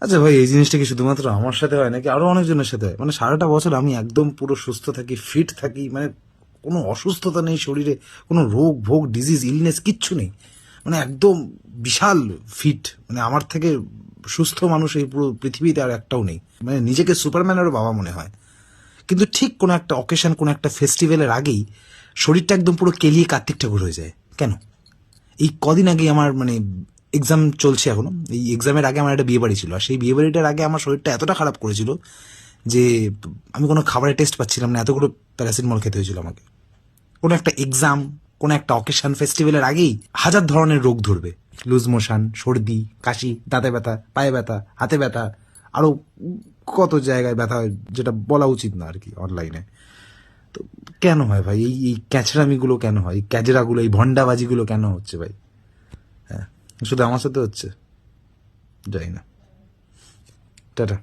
আচ্ছা ভাই, এই জিনিসটা কি শুধুমাত্র আমার সাথে হয় নাকি আরো অনেকজনের সাথে হয়? মানে সারাটা বছর আমি একদম পুরো সুস্থ থাকি, ফিট থাকি, মানে কোনো অসুস্থতা নেই শরীরে, কোনো রোগ ভোগ ডিজিজ ইলনেস কিচ্ছু নেই, মানে একদম বিশাল ফিট, মানে আমার থেকে সুস্থ মানুষ এই পুরো পৃথিবীতে আর একটাও নেই, মানে নিজেকে সুপারম্যানেরও বাবা মনে হয়। কিন্তু ঠিক কোনো একটা অকেশন, কোনো একটা ফেস্টিভ্যালের আগেই শরীরটা একদম পুরো কেলিয়ে কার্তিক ঠাকুর হয়ে যায় কেন? এই কদিন আগেই আমার মানে এক্সাম চলছে এখনো, এই এক্সামের আগে আমার একটা বিয়ে বাড়ি ছিল, আর সেই বিয়ে বাড়িটার আগে আমার শরীরটা এতটা খারাপ করেছিল যে আমি কোনো খাবারের টেস্ট পাচ্ছিলাম না, এতগুলো প্যারাসিটামল খেতে হয়েছিল আমাকে। কোনো একটা এক্সাম, কোনো একটা অকেশন ফেস্টিভ্যালের আগেই হাজার ধরনের রোগ ধরবে, লুজ মোশন, সর্দি, কাশি, দাঁতে ব্যথা, পায়ে ব্যথা, হাতে ব্যথা, আরো কত জায়গায় ব্যথা হয় যেটা বলা উচিত না আর কি অনলাইনে। তো কেন হয় ভাই এই ক্যাচরামিগুলো, কেন হয় এই ক্যাজরাগুলো, এই ভন্ডাবাজিগুলো কেন হচ্ছে ভাই? হ্যাঁ, শুধু আমার সাথে হচ্ছে? জানি না। টাটা।